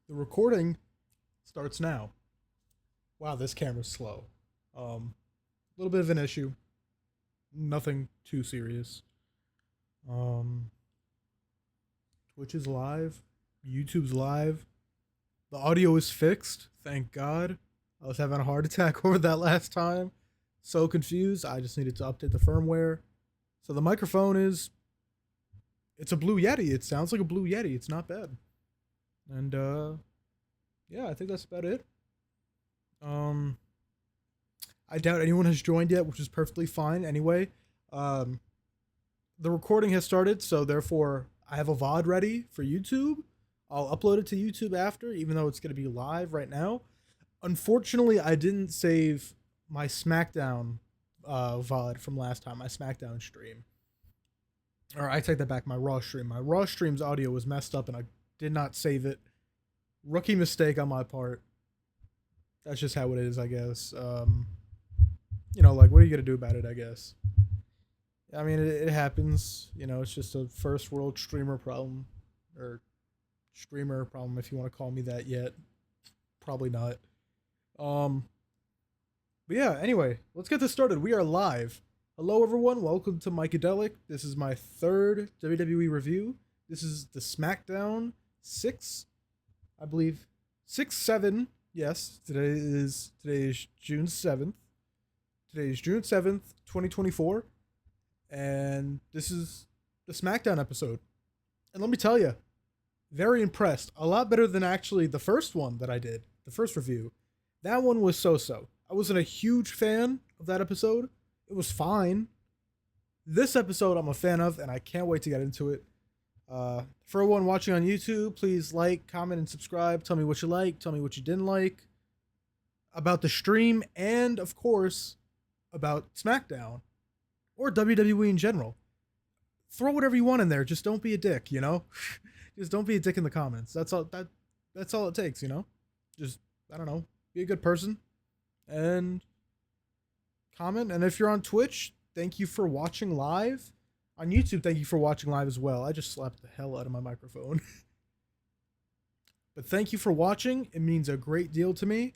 The recording starts now. Wow, this camera's slow. A little bit of an issue. Nothing too serious. Um, Twitch is live. YouTube's live. The audio is fixed. Thank God. I was having a heart attack over that last time. So confused. I just needed to update the firmware. So the microphone is. It's a Blue Yeti. It sounds like a Blue Yeti. It's not bad. And yeah, I think that's about it. Um, I doubt anyone has joined yet, which is perfectly fine. Anyway, um, the recording has started, so therefore I have a VOD ready for YouTube. I'll upload it to YouTube after, even though it's going to be live right now. Unfortunately, I didn't save my SmackDown VOD from last time, my SmackDown stream. Or I take that back, my Raw stream. My Raw stream's audio was messed up and I did not save it. Rookie mistake on my part. That's just how it is, I guess. Like, what are you going to do about it, I guess? I mean, it happens. It's just a first world streamer problem. Or streamer problem, if you want to call me that yet. Probably not. But yeah, anyway, let's get this started. We are live. Hello, everyone. Welcome to Mikeadellic. This is my third WWE review. This is the SmackDown 6, I believe. 6, 7. Yes, today is June 7th. Today is June 7th, 2024. And this is the SmackDown episode. And let me tell you, very impressed. A lot better than actually the first one that I did, the first review. That one was so-so. I wasn't a huge fan of that episode. It was fine. This episode I'm a fan of, and I can't wait to get into it. For everyone watching on YouTube, please like, comment, and subscribe. Tell me what you like. Tell me what you didn't like about the stream, and of course, about SmackDown or WWE in general. Throw whatever you want in there. Just don't be a dick, Just don't be a dick in the comments. That's all. That's all it takes, Just, I don't know, be a good person and comment. And if you're on Twitch, thank you for watching live. On YouTube, thank you for watching live as well. I just slapped the hell out of my microphone. But thank you for watching. It means a great deal to me.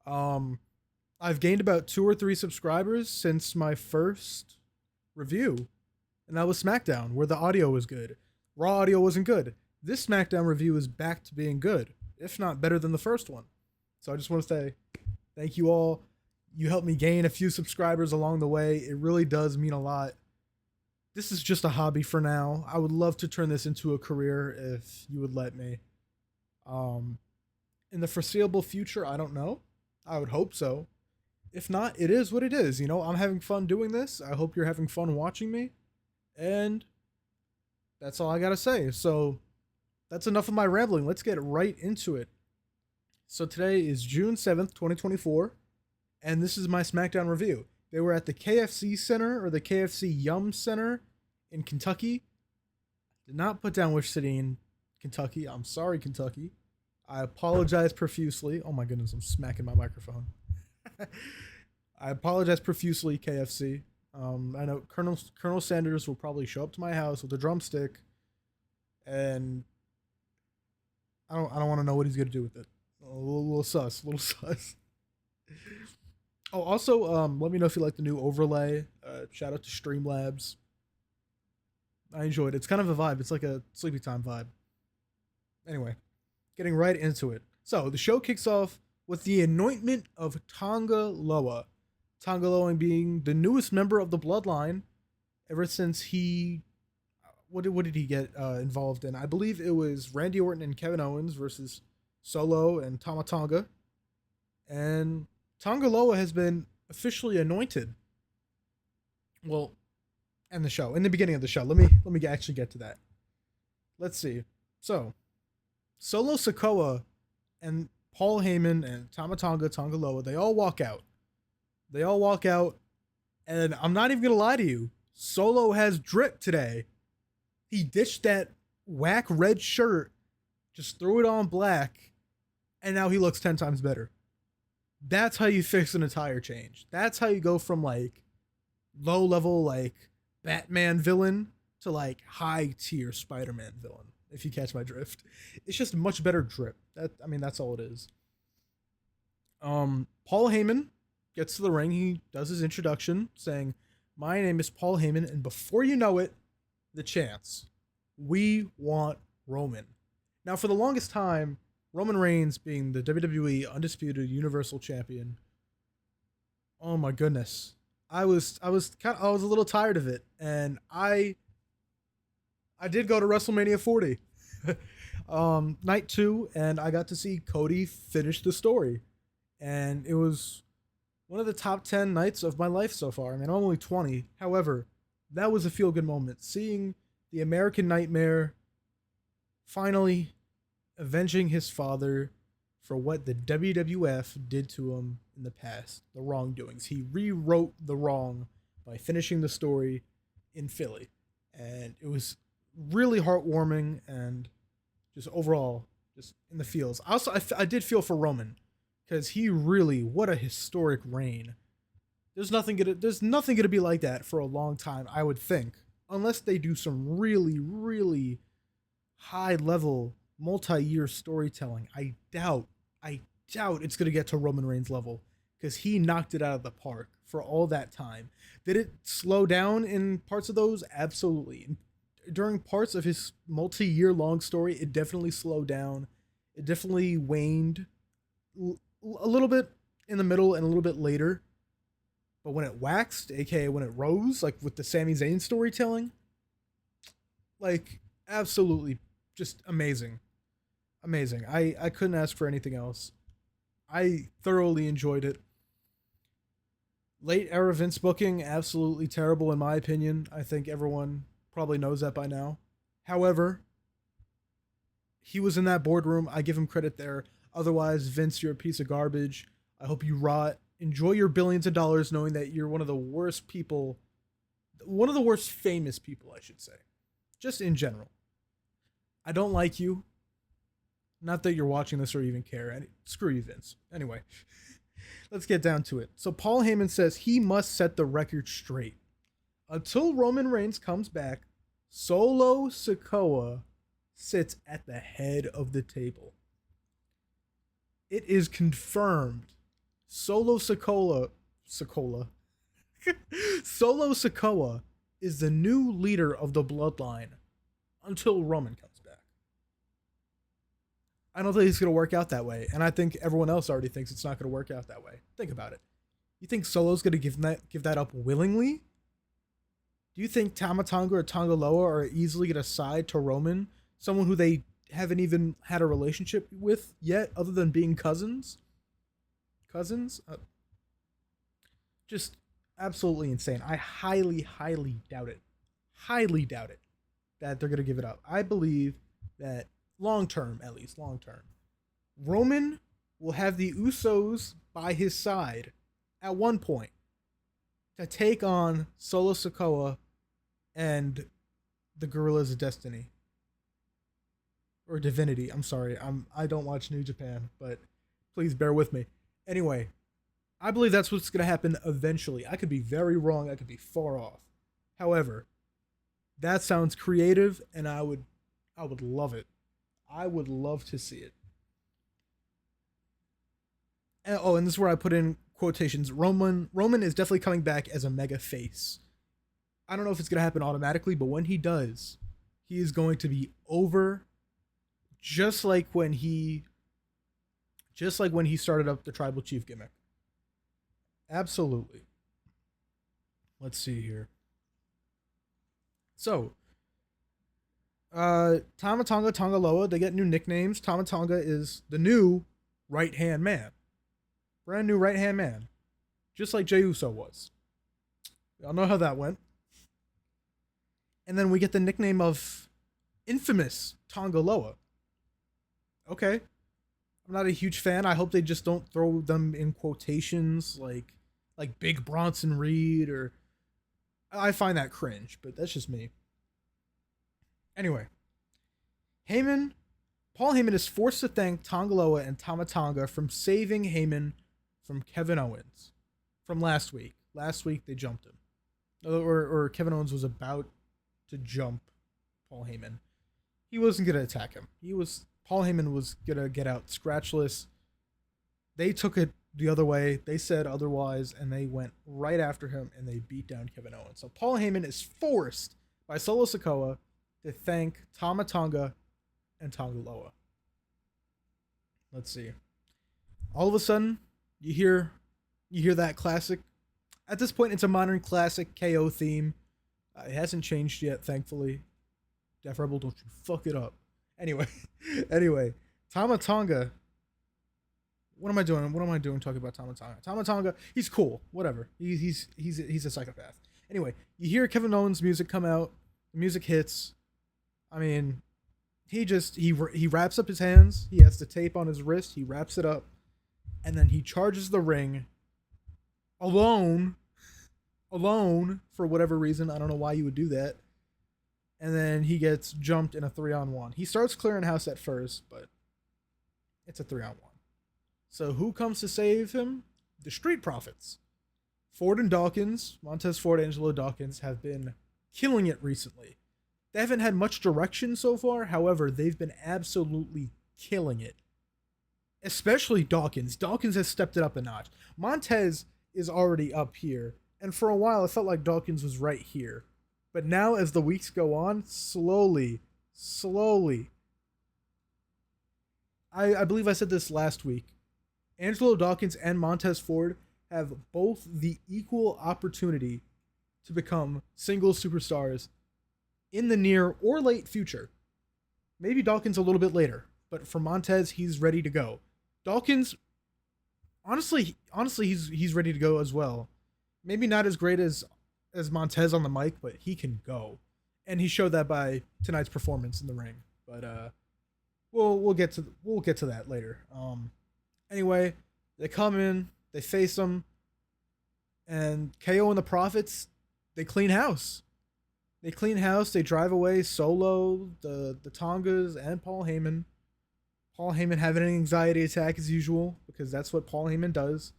I've gained about 2 or 3 subscribers since my first review. And that was SmackDown, where the audio was good. Raw audio wasn't good. This SmackDown review is back to being good, if not better than the first one. So I just want to say thank you all. You helped me gain a few subscribers along the way. It really does mean a lot. This is just a hobby for now. I would love to turn this into a career if you would let me. In the foreseeable future, I don't know. I would hope so. If not, it is what it is. I'm having fun doing this. I hope you're having fun watching me. And that's all I gotta say. So that's enough of my rambling. Let's get right into it. So today is June 7th, 2024. And this is my SmackDown review. They were at the KFC Center, or the KFC Yum Center in Kentucky. Did not put down which city in Kentucky. I'm sorry, Kentucky. I apologize profusely. Oh my goodness, I'm smacking my microphone. I apologize profusely, KFC. I know Colonel Sanders will probably show up to my house with a drumstick, and I don't want to know what he's gonna do with it. A little sus. Oh, also, let me know if you like the new overlay. Shout out to Streamlabs. I enjoyed it. It's kind of a vibe. It's like a sleepy time vibe. Anyway, getting right into it. So, the show kicks off with the anointment of Tonga Loa. Tonga Loa being the newest member of the Bloodline ever since he... What did he get involved in? I believe it was Randy Orton and Kevin Owens versus Solo and Tama Tonga. And Tonga Loa has been officially anointed. Well, in the beginning of the show. Let me actually get to that. Let's see. So, Solo Sikoa and Paul Heyman and Tonga Loa, they all walk out. And I'm not even gonna lie to you. Solo has drip today. He ditched that whack red shirt, just threw it on black, and now he looks 10 times better. That's how you fix an attire change. That's how you go from like low level like Batman villain to like high tier Spider-Man villain. if you catch my drift. It's just much better drip. That's all it is. Paul Heyman gets to the ring. He does his introduction saying, "My name is Paul Heyman, and before you know it, the chants, we want Roman." Now, for the longest time, Roman Reigns being the WWE Undisputed Universal Champion, oh my goodness, I was a little tired of it, and I did go to WrestleMania 40, night 2, and I got to see Cody finish the story, and it was one of the top 10 nights of my life so far. I mean, I'm only 20. However, that was a feel good moment. Seeing the American Nightmare finally avenging his father for what the WWF did to him in the past, the wrongdoings. He rewrote the wrong by finishing the story in Philly. And it was really heartwarming and just overall, just in the feels. Also, I did feel for Roman because he really, what a historic reign. There's nothing gonna be like that for a long time, I would think, unless they do some really, really high level multi-year storytelling. I doubt it's gonna get to Roman Reigns level because he knocked it out of the park for all that time. Did it slow down in parts of those? Absolutely. During parts of his multi-year long story, it definitely slowed down. It definitely waned a little bit in the middle and a little bit later. But when it waxed, aka when it rose, like with the Sami Zayn storytelling, like absolutely just amazing. Amazing. I couldn't ask for anything else. I thoroughly enjoyed it. Late era Vince booking, absolutely terrible in my opinion. I think everyone probably knows that by now. However, he was in that boardroom. I give him credit there. Otherwise, Vince, you're a piece of garbage. I hope you rot. Enjoy your billions of dollars knowing that you're one of the worst people, one of the worst famous people, I should say. Just in general. I don't like you. Not that you're watching this or even care. Screw you, Vince. Anyway, let's get down to it. So Paul Heyman says he must set the record straight. Until Roman Reigns comes back, Solo Sikoa sits at the head of the table. It is confirmed. Solo Sikoa is the new leader of the bloodline until Roman comes back. I don't think it's going to work out that way, and I think everyone else already thinks it's not going to work out that way. Think about it. You think Solo's going to give that up willingly? Do you think Tama Tonga or Tonga Loa are easily going to side to Roman, someone who they haven't even had a relationship with yet, other than being cousins? Just absolutely insane. I highly, highly doubt it. Highly doubt it that they're going to give it up. I believe that long term, at least long term, Roman will have the Usos by his side at one point to take on Solo Sikoa and the Gorillas of Destiny. Or Divinity. I'm sorry. I don't watch New Japan, but please bear with me. Anyway, I believe that's what's going to happen eventually. I could be very wrong. I could be far off. However, that sounds creative, and I would love it. I would love to see it. And this is where I put in quotations. Roman is definitely coming back as a mega face. I don't know if it's going to happen automatically, but when he does, he is going to be over, just like when he started up the Tribal Chief gimmick. Absolutely. Let's see here. So, Tama Tonga, Tonga Loa, they get new nicknames. Tama Tonga is the new right-hand man. Brand new right-hand man. Just like Jey Uso was. Y'all know how that went. And then we get the nickname of infamous Tonga Loa. Okay. I'm not a huge fan. I hope they just don't throw them in quotations like Big Bronson Reed, or I find that cringe, but that's just me. Anyway, Paul Heyman is forced to thank Tonga Loa and Tama Tonga from saving Heyman from Kevin Owens from last week. Last week they jumped him. Or Kevin Owens was about to jump Paul Heyman. he wasn't gonna attack him. Paul Heyman was gonna get out scratchless. They took it the other way. They said otherwise, and they went right after him and they beat down Kevin Owens. So Paul Heyman is forced by Solo Sikoa to thank Tama Tonga and Tonga Loa. Let's see. All of a sudden, you hear that classic. At this point, it's a modern classic KO theme. It hasn't changed yet, thankfully. Def Rebel, don't you fuck it up. Anyway, Tama Tonga. What am I doing? What am I doing talking about Tama Tonga? Tama Tonga, he's cool. Whatever. He's a psychopath. Anyway, you hear Kevin Owens' music come out. The music hits. I mean, he wraps up his hands. He has the tape on his wrist. He wraps it up, and then he charges the ring alone for whatever reason. I don't know why you would do that. And then he gets jumped in a 3-on-1. He starts clearing house at first, but it's a 3-on-1. So who comes to save him? The Street Profits. Ford and Dawkins, Montez Ford, Angelo Dawkins, have been killing it recently. They haven't had much direction so far. However, they've been absolutely killing it. Especially Dawkins. Dawkins has stepped it up a notch. Montez is already up here. And for a while, it felt like Dawkins was right here. But now, as the weeks go on, slowly, I believe I said this last week, Angelo Dawkins and Montez Ford have both the equal opportunity to become single superstars in the near or late future. Maybe Dawkins a little bit later, but for Montez, he's ready to go. Dawkins, honestly, he's ready to go as well. Maybe not as great as Montez on the mic, but he can go, and he showed that by tonight's performance in the ring. But we'll get to that later. Anyway, they come in, they face them, and KO and the Profits, they clean house. They drive away Solo, the Tongas, and Paul Heyman. Paul Heyman having an anxiety attack as usual, because that's what Paul Heyman does.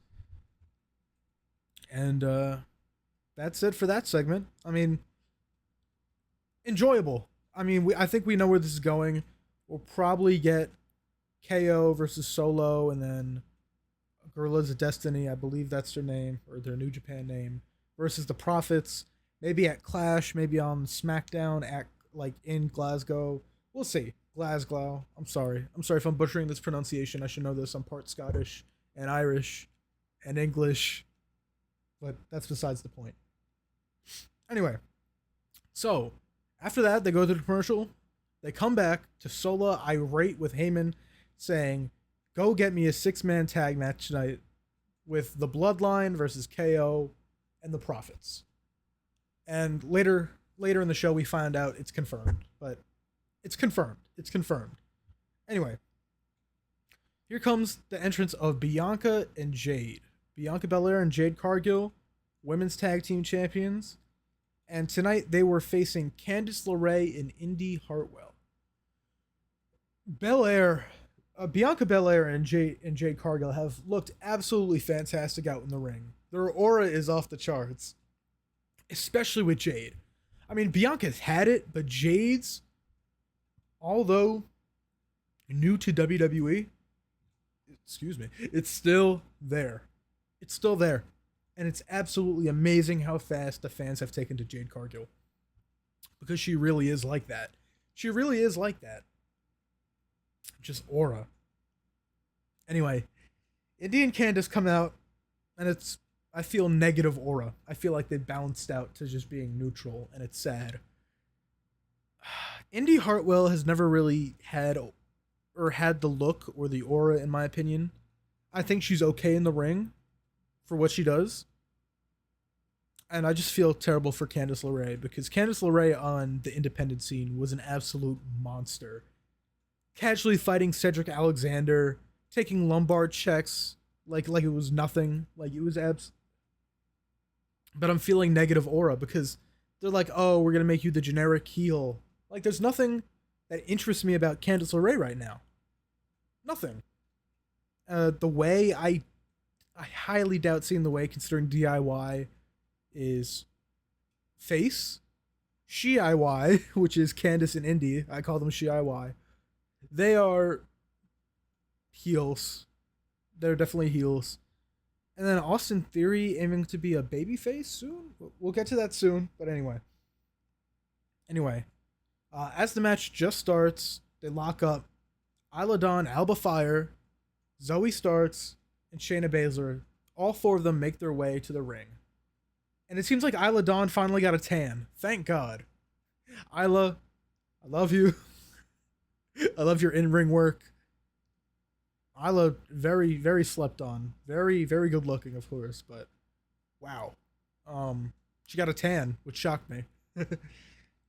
And that's it for that segment. I mean, enjoyable. I mean, I think we know where this is going. We'll probably get KO versus Solo, and then Guerrillas of Destiny, I believe that's their name, or their New Japan name, versus the Profits. Maybe at Clash, maybe on SmackDown, in Glasgow. We'll see. Glasgow. I'm sorry if I'm butchering this pronunciation. I should know this. I'm part Scottish and Irish and English, but that's besides the point. Anyway, so after that, they go to the commercial. They come back to Sola irate with Heyman, saying, "Go get me a 6-man tag match tonight with the Bloodline versus KO and the Profits." And later in the show, we find out it's confirmed. But it's confirmed. Anyway, here comes the entrance of Bianca and Jade. Bianca Belair and Jade Cargill, women's tag team champions. And tonight they were facing Candice LeRae and Indy Hartwell. Bianca Belair and Jade Cargill have looked absolutely fantastic out in the ring. Their aura is off the charts, especially with Jade. I mean, Bianca's had it, but Jade's, although new to WWE, it's still there. And it's absolutely amazing how fast the fans have taken to Jade Cargill. Because she really is like that. Just aura. Anyway, Indy and Candice come out, and I feel negative aura. I feel like they balanced out to just being neutral, and it's sad. Indy Hartwell has never really had the look or the aura, in my opinion. I think she's okay in the ring for what she does. And I just feel terrible for Candice LeRae, because Candice LeRae on the independent scene was an absolute monster. Casually fighting Cedric Alexander, taking lumbar checks like it was nothing. Like it was But I'm feeling negative aura because they're like, "Oh, we're going to make you the generic heel." Like there's nothing that interests me about Candice LeRae right now. Nothing. The Way, I highly doubt seeing The Way, considering DIY is face. Shiiy, which is Candice and Indy. I call them Shiiy. They are heels. They're definitely heels. And then Austin Theory aiming to be a babyface soon. We'll get to that soon. But anyway, as the match just starts, they lock up Isla Dawn, Alba Fire, Zoe Starks, and Shayna Baszler. All four of them make their way to the ring. And it seems like Isla Dawn finally got a tan. Thank God. Isla, I love you. I love your in-ring work. Isla, very, very slept on. Very, very good looking, of course, but wow. She got a tan, which shocked me.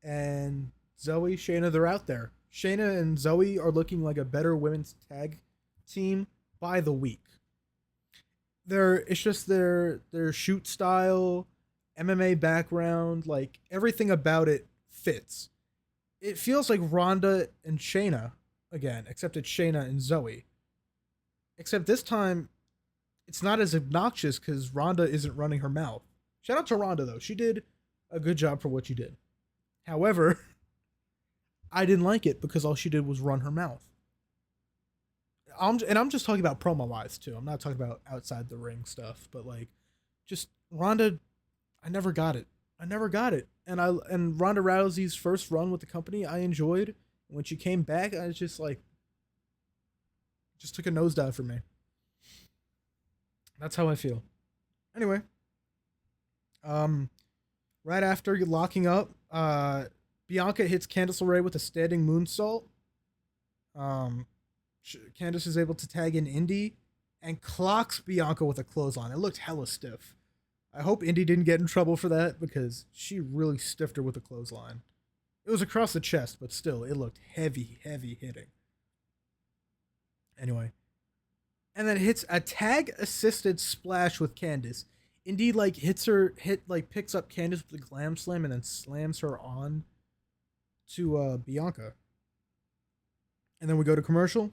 And Zoe, Shayna, they're out there. Shayna and Zoe are looking like a better women's tag team by the week. It's just their shoot style, MMA background, like everything about it fits. It feels like Ronda and Shayna again, except it's Shayna and Zoe. Except this time, it's not as obnoxious because Ronda isn't running her mouth. Shout out to Ronda though; she did a good job for what she did. However, I didn't like it because all she did was run her mouth. I'm just talking about promo wise too. I'm not talking about outside the ring stuff, but like, just Ronda, I never got it. And Ronda Rousey's first run with the company, I enjoyed. When she came back, I was just like, just took a nosedive for me. That's how I feel. Anyway, right after locking up, Bianca hits Candice LeRae with a standing moonsault. Candice is able to tag in Indy and clocks Bianca with a clothesline. It looked hella stiff. I hope Indy didn't get in trouble for that because she really stiffed her with a clothesline. It was across the chest, but still, it looked heavy, heavy hitting. Anyway. And then hits a tag assisted splash with Candice. Indy picks up Candice with a glam slam and then slams her on to Bianca. And then we go to commercial.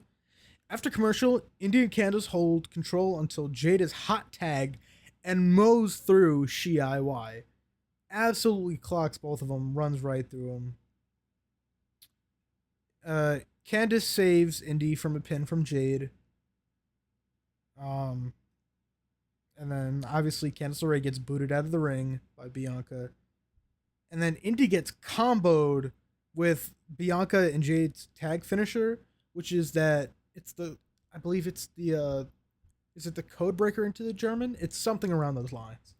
After commercial, Indy and Candice hold control until Jade is hot tagged and mows through Shiiy. Absolutely clocks both of them, runs right through them. Candice saves Indy from a pin from Jade. And then obviously Candice LeRae gets booted out of the ring by Bianca. And then Indy gets comboed with Bianca and Jade's tag finisher, which is that is it the code breaker into the German? It's something around those lines.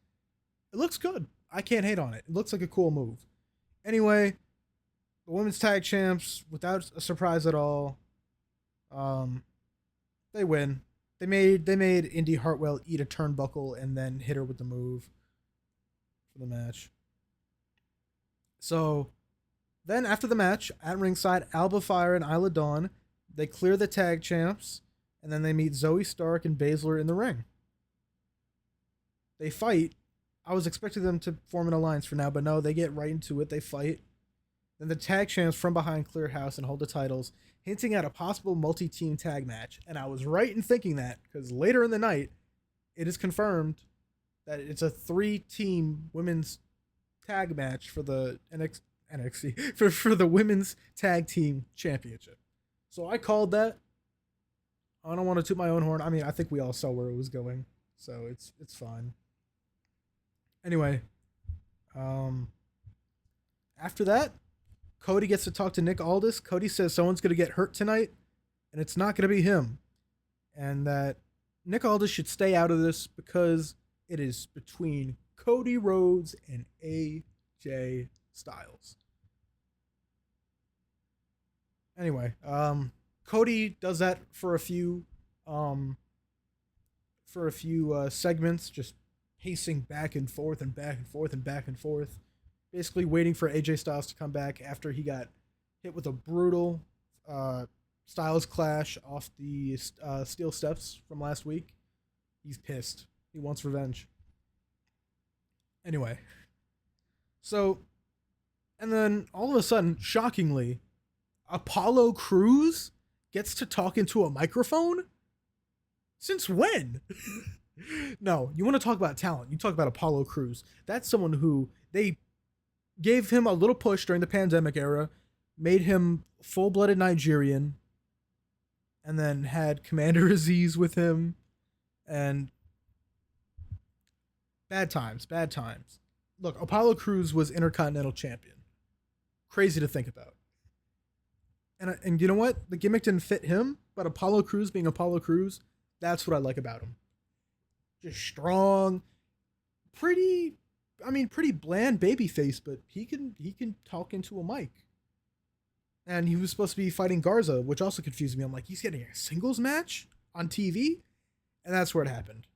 It looks good. I can't hate on it. It looks like a cool move. Anyway, the women's tag champs, without a surprise at all, they win. They made Indy Hartwell eat a turnbuckle and then hit her with the move for the match. So then after the match, at ringside, Alba Fire and Isla Dawn, they clear the tag champs, and then they meet Zoe Stark and Baszler in the ring. They fight. I was expecting them to form an alliance for now, but no, they get right into it. They fight. Then the tag champs from behind clear house and hold the titles, hinting at a possible multi-team tag match. And I was right in thinking that, because later in the night, it is confirmed that it's a 3-team women's tag match for the NXT for the women's tag team championship. So I called that. I don't want to toot my own horn. I mean, I think we all saw where it was going, so it's fine. Anyway, after that, Cody gets to talk to Nick Aldis. Cody says someone's going to get hurt tonight, and it's not going to be him. And that Nick Aldis should stay out of this because it is between Cody Rhodes and AJ Styles. Anyway, Cody does that for a few segments, just pacing back and forth and back and forth and back and forth, basically waiting for AJ Styles to come back after he got hit with a brutal Styles clash off the steel steps from last week. He's pissed. He wants revenge. Anyway, so, and then all of a sudden, shockingly, Apollo Crews gets to talk into a microphone? Since when? No, you want to talk about talent. You talk about Apollo Crews. That's someone who they gave him a little push during the pandemic era, made him full-blooded Nigerian, and then had Commander Aziz with him, and bad times, bad times. Look, Apollo Crews was Intercontinental Champion. Crazy to think about. And you know what? The gimmick didn't fit him, but Apollo Crews being Apollo Crews, that's what I like about him. Just strong, pretty bland baby face, but he can talk into a mic. And he was supposed to be fighting Garza, which also confused me. I'm like, he's getting a singles match on TV? And that's where it happened.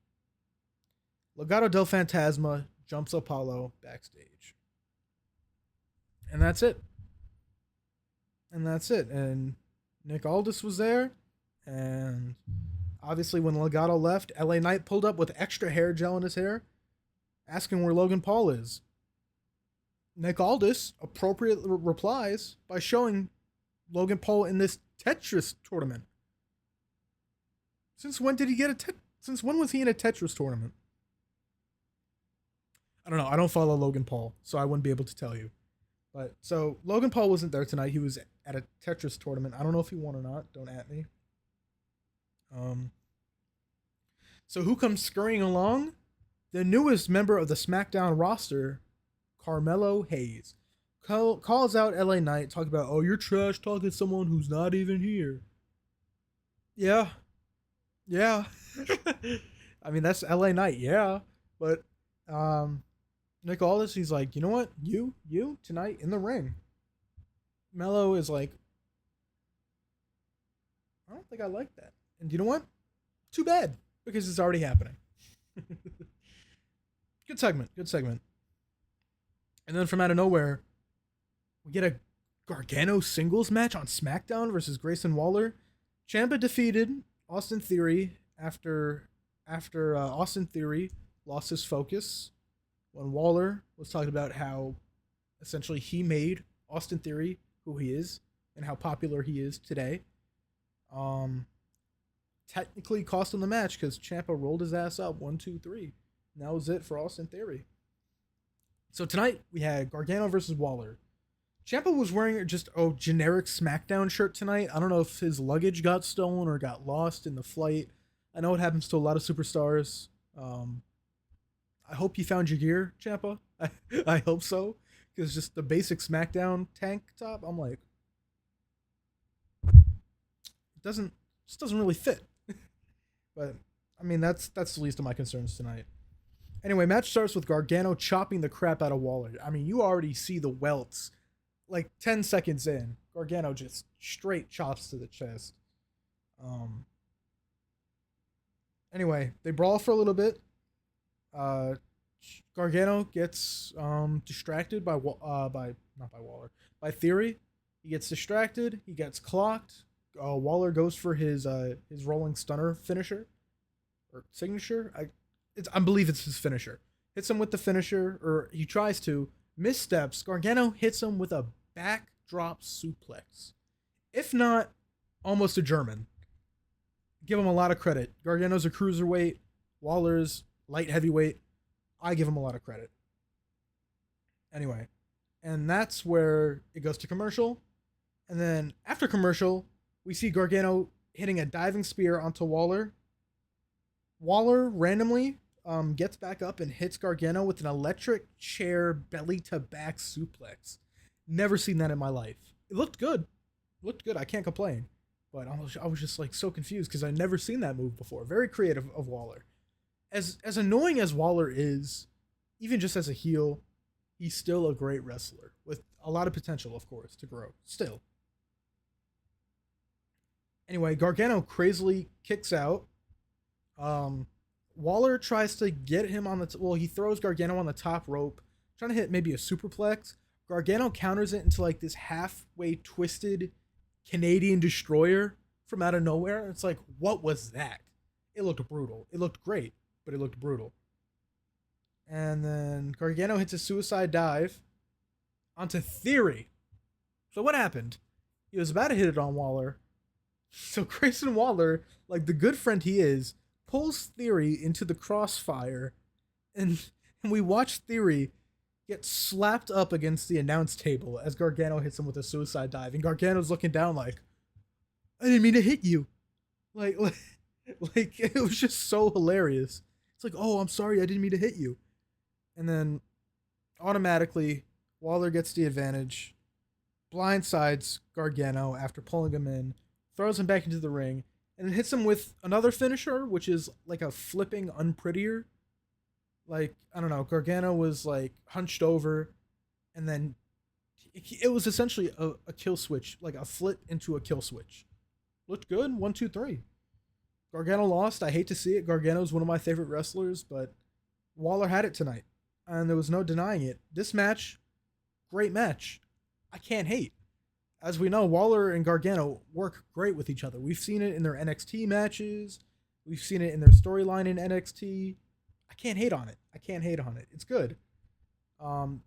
Legado del Fantasma jumps Apollo backstage. And that's it. And Nick Aldis was there. And obviously when Legado left, LA Knight pulled up with extra hair gel in his hair, asking where Logan Paul is. Nick Aldis appropriately replies by showing Logan Paul in this Tetris tournament. Since when was he in a Tetris tournament? I don't know. I don't follow Logan Paul, so I wouldn't be able to tell you. But so Logan Paul wasn't there tonight. He was at a Tetris tournament. I don't know if he won or not. Don't at me. So who comes scurrying along? The newest member of the SmackDown roster, Carmelo Hayes, calls out LA Knight, talking about, oh, you're trash talking to someone who's not even here. Yeah. I mean, that's LA Knight, yeah. But Nick Aldis, he's like, you know what? You tonight in the ring. Mello is like, I don't think I like that. And you know what? Too bad, because it's already happening. Good segment. And then from out of nowhere, we get a Gargano singles match on SmackDown versus Grayson Waller. Ciampa defeated Austin Theory after Austin Theory lost his focus when Waller was talking about how essentially he made Austin Theory who he is and how popular he is today. Technically cost him the match because Ciampa rolled his ass up 1, 2, 3. And that was it for Austin Theory. So tonight we had Gargano versus Waller. Ciampa was wearing just a generic SmackDown shirt tonight. I don't know if his luggage got stolen or got lost in the flight. I know it happens to a lot of superstars. I hope you found your gear, Ciampa. I hope so. Because just the basic SmackDown tank top, I'm like, it doesn't really fit. But I mean, that's the least of my concerns tonight. Anyway, match starts with Gargano chopping the crap out of Waller. I mean, you already see the welts. Like 10 seconds in, Gargano just straight chops to the chest. Anyway, they brawl for a little bit. Gargano gets distracted by Theory. He gets distracted. He gets clocked. Waller goes for his rolling stunner finisher or signature. I believe it's his finisher. Hits him with the finisher, or he tries to. Missteps. Gargano hits him with a backdrop suplex. If not, almost a German. Give him a lot of credit. Gargano's a cruiserweight. Waller's light heavyweight. I give him a lot of credit. Anyway, and that's where it goes to commercial. And then after commercial, we see Gargano hitting a diving spear onto Waller. Waller randomly gets back up and hits Gargano with an electric chair belly-to-back suplex. Never seen that in my life. It looked good. I can't complain. But I was just like so confused because I'd never seen that move before. Very creative of Waller. As annoying as Waller is, even just as a heel, he's still a great wrestler with a lot of potential, of course, to grow. Still. Anyway, Gargano crazily kicks out. Waller tries to get him on he throws Gargano on the top rope, trying to hit maybe a superplex. Gargano counters it into like this halfway twisted Canadian destroyer from out of nowhere. It's like, what was that? It looked brutal. It looked great, but it looked brutal. And then Gargano hits a suicide dive onto Theory. So what happened? He was about to hit it on Waller. So Grayson Waller, like the good friend he is, pulls Theory into the crossfire, and we watch Theory get slapped up against the announce table as Gargano hits him with a suicide dive, and Gargano's looking down like, I didn't mean to hit you. Like, like it was just so hilarious. It's like, oh, I'm sorry, I didn't mean to hit you. And then automatically, Waller gets the advantage, blindsides Gargano after pulling him in, throws him back into the ring, and then hits him with another finisher, which is like a flipping unprettier. Like, I don't know, Gargano was like hunched over, and then it was essentially a kill switch, like a flip into a kill switch. Looked good, 1, 2, 3. Gargano lost. I hate to see it. Gargano's one of my favorite wrestlers, but Waller had it tonight, and there was no denying it. This match, great match. I can't hate. As we know, Waller and Gargano work great with each other. We've seen it in their NXT matches. We've seen it in their storyline in NXT. I can't hate on it. I can't hate on it. It's good.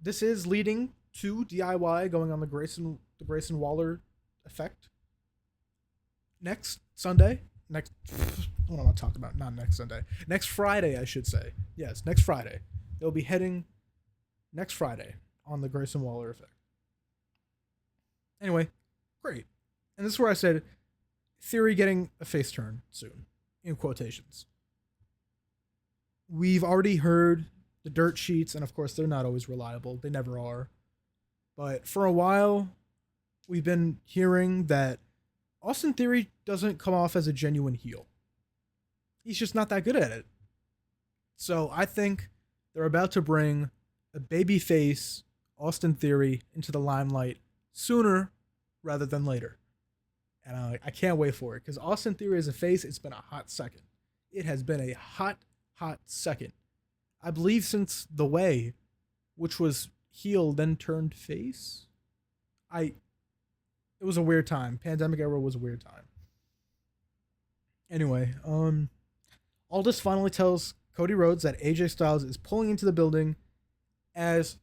This is leading to DIY going on the Grayson Waller effect. Next Sunday. What am I talking about? Not next Sunday. Next Friday, I should say. Yes, next Friday. They'll be heading next Friday on the Grayson Waller effect. Anyway, great. And this is where I said, Theory getting a face turn soon, in quotations. We've already heard the dirt sheets, and of course, they're not always reliable. They never are. But for a while, we've been hearing that Austin Theory doesn't come off as a genuine heel. He's just not that good at it. So I think they're about to bring a babyface Austin Theory into the limelight sooner rather than later. And I can't wait for it, because Austin Theory as a face, it's been a hot second. It has been a hot second. I believe since The Way, which was heel then turned face. It was a weird time. Pandemic era was a weird time. Anyway, Aldis finally tells Cody Rhodes that AJ Styles is pulling into the building as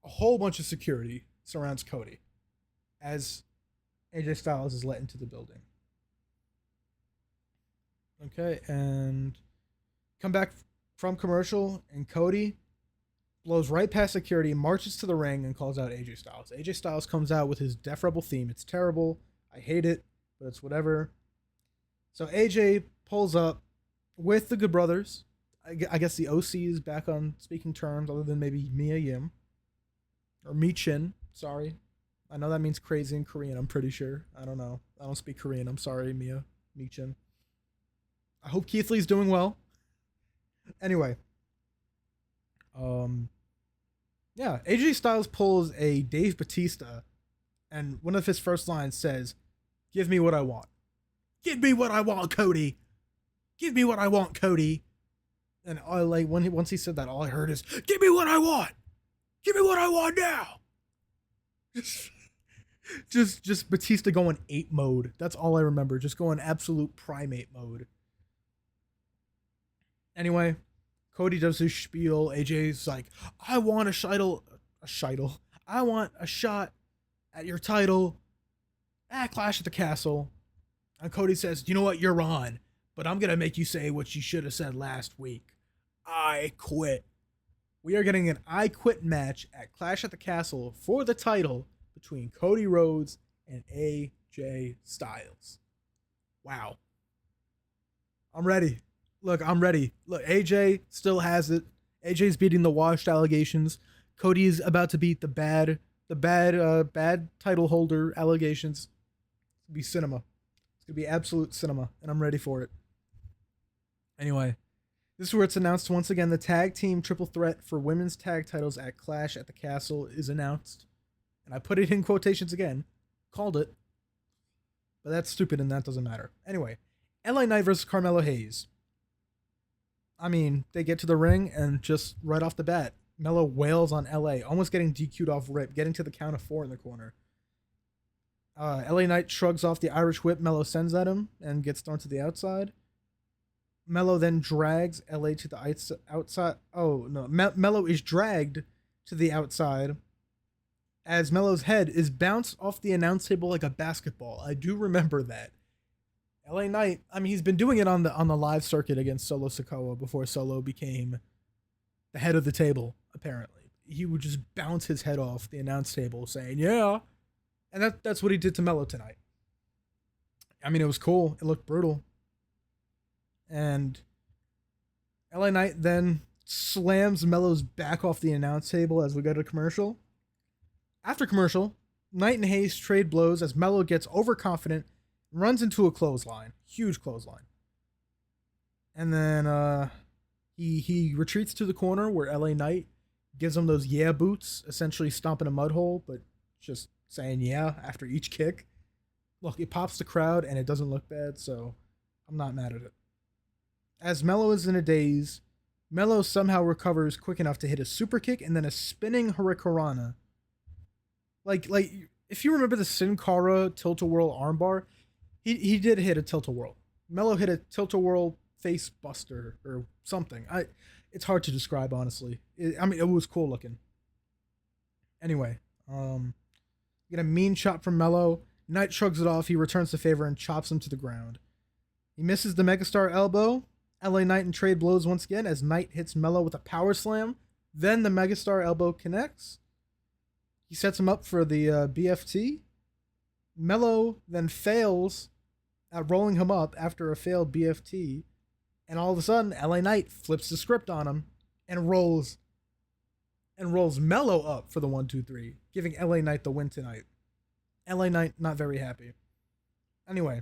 a whole bunch of security surrounds Cody as AJ Styles is let into the building. Okay, and come back from commercial, and Cody blows right past security, marches to the ring, and calls out AJ Styles. AJ Styles comes out with his Def Rebel theme. It's terrible. I hate it, but it's whatever. So AJ pulls up with the Good Brothers. I guess the OC is back on speaking terms, other than maybe Mia Yim. Or Mi Chin, sorry. I know that means crazy in Korean, I'm pretty sure. I don't know. I don't speak Korean. I'm sorry, Mia. Mi Chin. I hope Keith Lee's doing well. Anyway. Yeah, AJ Styles pulls a Dave Bautista, and one of his first lines says, "Give me what I want. Give me what I want, Cody. Give me what I want, Cody." And once he said that, all I heard is, "Give me what I want. Give me what I want now." Just Batista going ape mode. That's all I remember. Just going absolute primate mode. Anyway, Cody does his spiel. AJ's like, I want a shidle. I want a shot at your title at Clash at the Castle. And Cody says, you know what? You're on. But I'm going to make you say what you should have said last week. I quit. We are getting an I quit match at Clash at the Castle for the title between Cody Rhodes and AJ Styles. Wow. I'm ready. Look, I'm ready. Look, AJ still has it. AJ's beating the washed allegations. Cody's about to beat the bad title holder allegations. It's gonna be cinema. It's gonna be absolute cinema, and I'm ready for it. Anyway, this is where it's announced once again. The tag team triple threat for women's tag titles at Clash at the Castle is announced, and I put it in quotations again. Called it, but that's stupid, and that doesn't matter. Anyway, LA Knight versus Carmelo Hayes. I mean, they get to the ring, and just right off the bat, Melo wails on LA, almost getting DQ'd off rip, getting to the count of 4 in the corner. LA Knight shrugs off the Irish whip Melo sends at him and gets thrown to the outside. Melo then drags LA to the outside. Oh, no. Melo is dragged to the outside as Melo's head is bounced off the announce table like a basketball. I do remember that. LA Knight, I mean, he's been doing it on the live circuit against Solo Sikoa before Solo became the head of the table, apparently. he would just bounce his head off the announce table saying, yeah. And that's what he did to Melo tonight. I mean, it was cool. It looked brutal. And LA Knight then slams Melo's back off the announce table as we go to commercial. After commercial, Knight and Hayes trade blows as Melo gets overconfident and runs into a clothesline. Huge clothesline. And then he retreats to the corner where LA Knight gives him those yeah boots, essentially stomping a mud hole, but just saying yeah after each kick. Look, it pops the crowd and it doesn't look bad, so I'm not mad at it. As Melo is in a daze, Melo somehow recovers quick enough to hit a super kick and then a spinning hurricanrana. Like if you remember the Sin Cara tilt-a-whirl armbar, he did hit a tilt-a-whirl. Melo hit a tilt-a-whirl face buster or something. It's hard to describe, honestly. It was cool looking. Anyway, get a mean chop from Melo. Knight shrugs it off. He returns the favor and chops him to the ground. He misses the Megastar elbow. LA Knight in trade blows once again as Knight hits Melo with a power slam. Then the Megastar elbow connects. He sets him up for the BFT. Melo then fails at rolling him up after a failed BFT. And all of a sudden, LA Knight flips the script on him and rolls Melo up for the 1-2-3, giving LA Knight the win tonight. LA Knight not very happy. Anyway,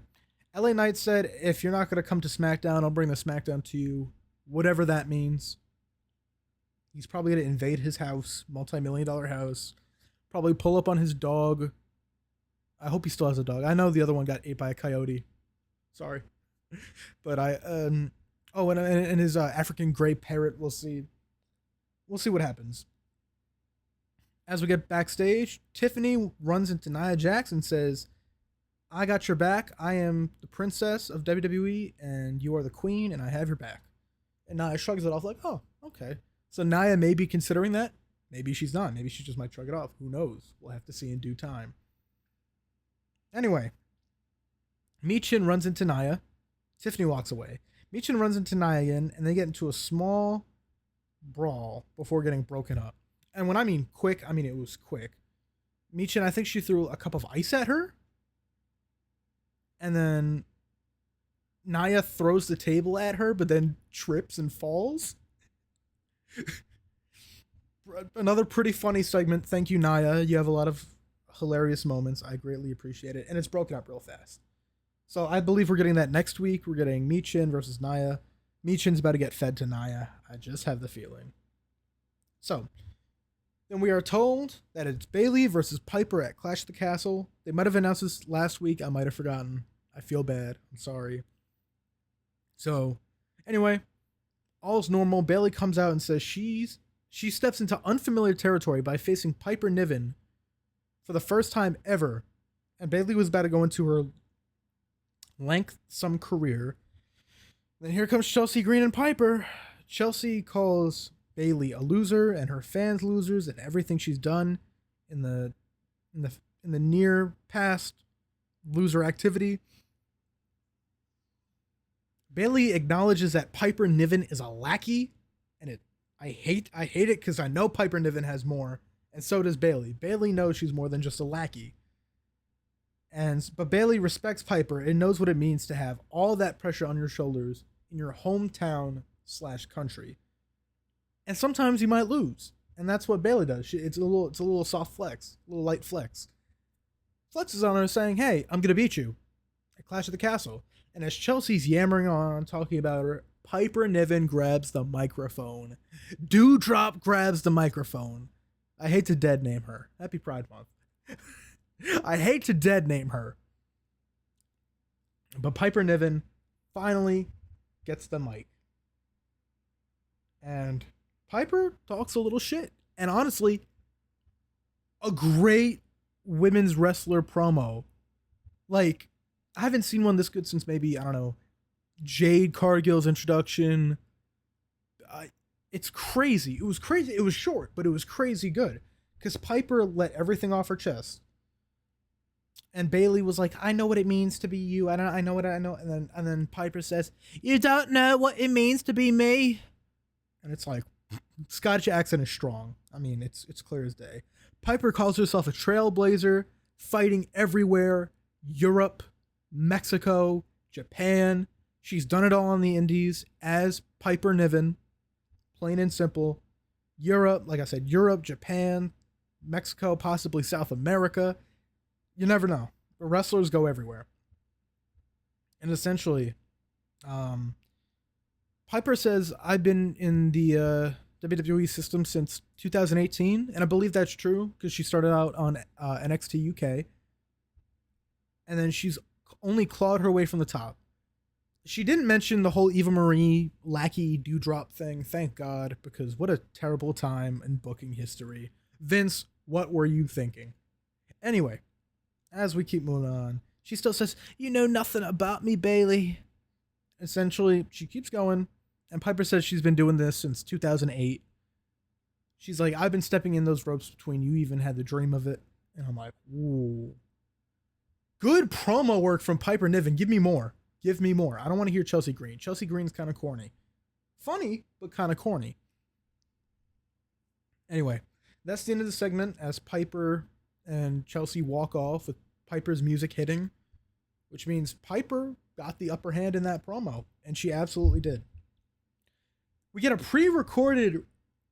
LA Knight said, if you're not going to come to SmackDown, I'll bring the SmackDown to you. Whatever that means. He's probably going to invade his house, multi-million-dollar house. Probably pull up on his dog. I hope he still has a dog. I know the other one got ate by a coyote. Sorry. But and his African gray parrot, we'll see. We'll see what happens. As we get backstage, Tiffany runs into Nia Jax and says, I got your back. I am the princess of WWE, and you are the queen, and I have your back. And Nia shrugs it off like, oh, okay. So Nia may be considering that. Maybe she's not. Maybe she just might shrug it off. Who knows? We'll have to see in due time. Anyway, Michin runs into Nia. Tiffany walks away. Michin runs into Nia again, and they get into a small brawl before getting broken up. And when I mean quick, I mean it was quick. Michin, I think she threw a cup of ice at her. And then Nia throws the table at her, but then trips and falls. Another pretty funny segment. Thank you, Nia. You have a lot of hilarious moments. I greatly appreciate it. And it's broken up real fast. So I believe we're getting that next week. We're getting Michin versus Nia. Michin's about to get fed to Nia. I just have the feeling. So then we are told that it's Bayley versus Piper at Clash of the Castle. They might have announced this last week. I might have forgotten. I feel bad. I'm sorry. So anyway, all's normal. Bayley comes out and says she steps into unfamiliar territory by facing Piper Niven for the first time ever. And Bayley was about to go into her lengthsome career. Then here comes Chelsea Green and Piper. Chelsea calls Bayley a loser and her fans losers and everything she's done in the near past loser activity. Bayley acknowledges that Piper Niven is a lackey, and I hate it because I know Piper Niven has more, and so does Bayley. Bayley knows she's more than just a lackey. But Bayley respects Piper and knows what it means to have all that pressure on your shoulders in your hometown / country. And sometimes you might lose. And that's what Bayley does. It's a little soft flex, a little light flex. Flexes on her saying, hey, I'm going to beat you at Clash of the Castle. And as Chelsea's yammering on, talking about her, Piper Niven grabs the microphone. Dewdrop grabs the microphone. I hate to dead name her. Happy Pride Month. I hate to dead name her. But Piper Niven finally gets the mic. And Piper talks a little shit. And honestly, a great women's wrestler promo. Like, I haven't seen one this good since maybe, I don't know, Jade Cargill's introduction. It's crazy. It was crazy. It was short, but it was crazy good. Because Piper let everything off her chest. And Bayley was like, I know what it means to be you. I know what I know. And then Piper says, you don't know what it means to be me. And it's like, Scottish accent is strong. I mean, it's clear as day. Piper calls herself a trailblazer, fighting everywhere: Europe, Mexico, Japan. She's done it all on the indies as Piper Niven, plain and simple. Europe, like I said, Europe, Japan, Mexico, possibly South America. You never know. The wrestlers go everywhere. And essentially, Piper says, I've been in the WWE system since 2018, and I believe that's true because she started out on NXT UK, and then she's only clawed her way from the top. She didn't mention the whole Eva Marie lackey dewdrop thing, thank God, because what a terrible time in booking history. Vince, what were you thinking? Anyway, as we keep moving on, she still says, you know nothing about me, Bayley. Essentially, she keeps going, and Piper says she's been doing this since 2008. She's like, I've been stepping in those ropes between you even had the dream of it. And I'm like, ooh. Good promo work from Piper Niven. Give me more. Give me more. I don't want to hear Chelsea Green. Chelsea Green's kind of corny. Funny, but kind of corny. Anyway, that's the end of the segment as Piper and Chelsea walk off with Piper's music hitting, which means Piper got the upper hand in that promo, and she absolutely did. We get a pre-recorded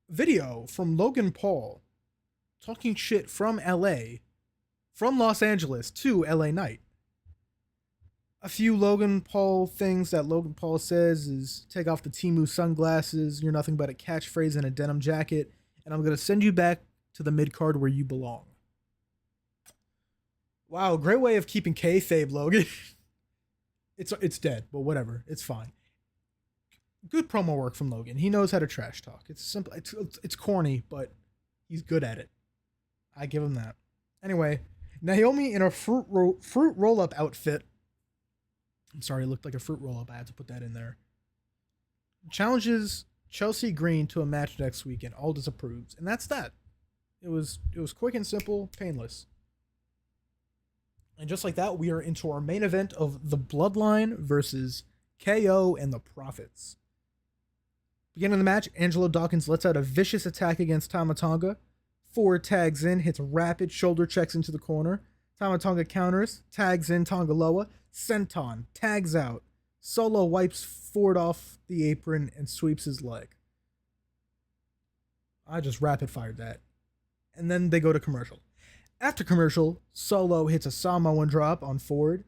video from Logan Paul talking shit from LA, from Los Angeles to LA Knight. A few Logan Paul things that Logan Paul says is, take off the Temu sunglasses, you're nothing but a catchphrase and a denim jacket, and I'm going to send you back to the mid-card where you belong. Wow, great way of keeping kayfabe, Logan. It's dead, but whatever, it's fine. Good promo work from Logan. He knows how to trash talk. It's simple. It's corny, but he's good at it. I give him that. Anyway, Naomi in a fruit roll-up outfit. I'm sorry, it looked like a fruit roll-up. I had to put that in there. Challenges Chelsea Green to a match next week, and all disapproves. And that's that. It was quick and simple, painless. And just like that, we are into our main event of the Bloodline versus KO and the Profits. Beginning of the match, Angelo Dawkins lets out a vicious attack against Tama Tonga. Ford tags in, hits rapid shoulder checks into the corner. Tama Tonga counters, tags in Tonga Loa. Senton tags out. Solo wipes Ford off the apron and sweeps his leg. I just rapid fired that. And then they go to commercial. After commercial, Solo hits a Samoan drop on Ford.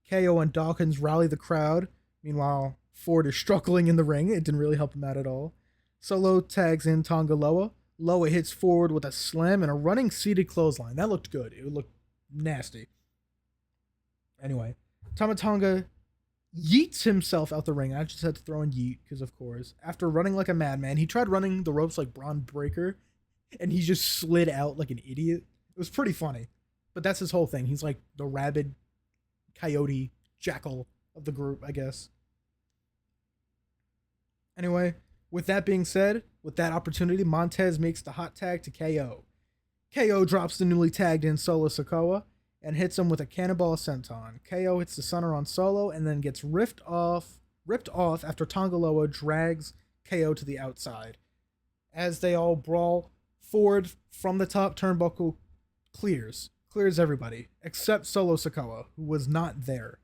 KO and Dawkins rally the crowd. Meanwhile, Ford is struggling in the ring. It didn't really help him out at all. Solo tags in Tonga Loa. Loa hits Ford with a slam and a running seated clothesline. That looked good. It looked nasty. Anyway, Tama Tonga yeets himself out the ring. I just had to throw in yeet because, of course, after running like a madman, he tried running the ropes like Braun Breaker, and he just slid out like an idiot. It was pretty funny. But that's his whole thing. He's like the rabid coyote jackal of the group, I guess. Anyway, with that being said, with that opportunity, Montez makes the hot tag to KO. KO drops the newly tagged in Solo Sikoa and hits him with a cannonball senton. KO hits the center on Solo and then gets ripped off after Tonga Loa drags KO to the outside. As they all brawl, Ford from the top turnbuckle clears everybody except Solo Sikoa, who was not there.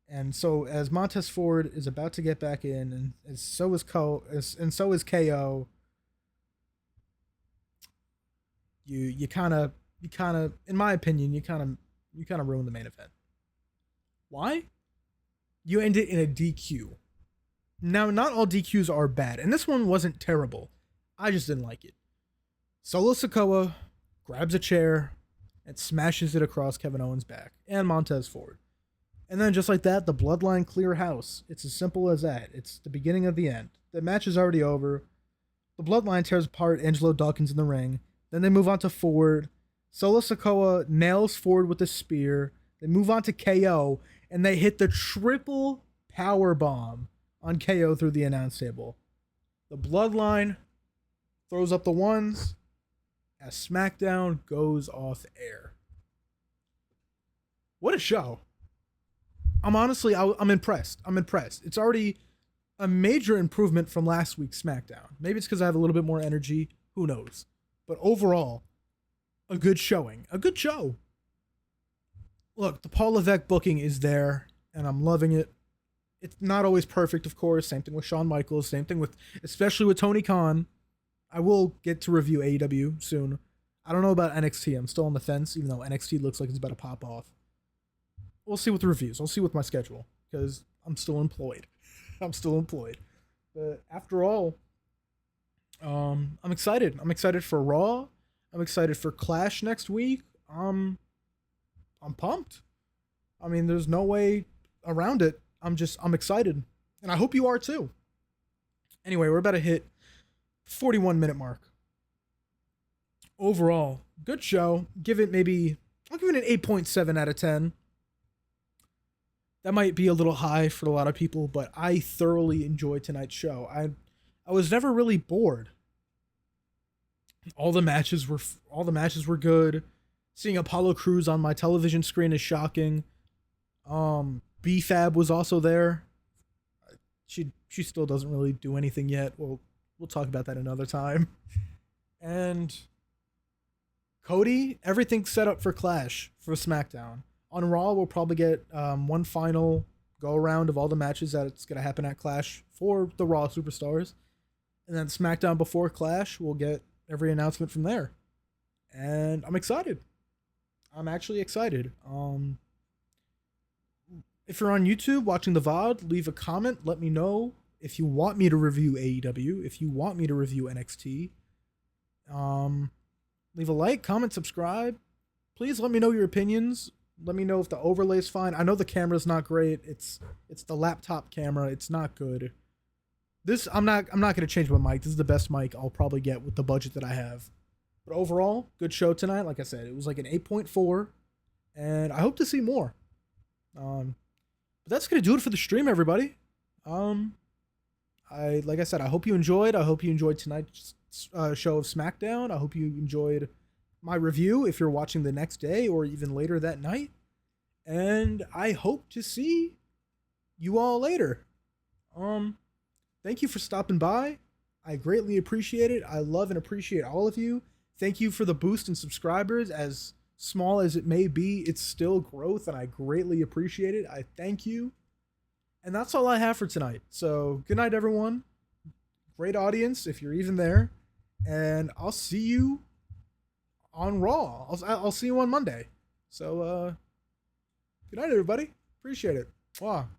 And so as Montez Ford is about to get back in, and so is KO, you kind of, in my opinion, you kind of ruined the main event. Why? You end it in a DQ. Now, not all DQs are bad, and this one wasn't terrible. I just didn't like it. Solo Sikoa grabs a chair and smashes it across Kevin Owens' back and Montez Ford. And then just like that, the Bloodline clear house. It's as simple as that. It's the beginning of the end. The match is already over. The Bloodline tears apart Angelo Dawkins in the ring. Then they move on to Ford. Solo Sikoa nails Ford with a spear. They move on to KO, and they hit the triple power bomb on KO through the announce table. The Bloodline throws up the ones as SmackDown goes off air. What a show. I'm impressed. It's already a major improvement from last week's SmackDown. Maybe it's because I have a little bit more energy. Who knows? But overall, a good showing. A good show. Look, the Paul Levesque booking is there, and I'm loving it. It's not always perfect, of course. Same thing with Shawn Michaels. Same thing with, especially with Tony Khan. I will get to review AEW soon. I don't know about NXT. I'm still on the fence, even though NXT looks like it's about to pop off. We'll see with the reviews. I'll see with my schedule, because I'm still employed. I'm still employed. But after all, I'm excited. I'm excited for Raw. I'm excited for Clash next week. I'm pumped. I mean, there's no way around it. I'm excited. And I hope you are too. Anyway, we're about to hit 41-minute mark. Overall, good show. I'll give it an 8.7 out of 10. That might be a little high for a lot of people, but I thoroughly enjoyed tonight's show. I was never really bored. All the matches were good. Seeing Apollo Crews on my television screen is shocking. B-Fab was also there. She still doesn't really do anything yet. We'll talk about that another time. And Cody, everything's set up for Clash for SmackDown. On Raw, we'll probably get one final go-around of all the matches that's going to happen at Clash for the Raw Superstars. And then SmackDown before Clash, we'll get every announcement from there. And I'm excited. I'm actually excited. If you're on YouTube watching the VOD, leave a comment. Let me know if you want me to review AEW, if you want me to review NXT. Leave a like, comment, subscribe. Please let me know your opinions. Let me know if the overlay's fine. I know the camera's not great. It's the laptop camera. It's not good. I'm not going to change my mic. This is the best mic I'll probably get with the budget that I have. But overall, good show tonight. Like I said, it was like an 8.4, and I hope to see more. But that's going to do it for the stream, everybody. Like I said, I hope you enjoyed. I hope you enjoyed tonight's show of SmackDown. I hope you enjoyed my review if you're watching the next day or even later that night. And I hope to see you all later. Thank you for stopping by. I greatly appreciate it. I love and appreciate all of you. Thank you for the boost in subscribers. As small as it may be, it's still growth, and I greatly appreciate it. I thank you. And that's all I have for tonight. So good night, everyone. Great audience, if you're even there. And I'll see you on Raw. I'll see you on Monday. So good night, everybody. Appreciate it. Wow.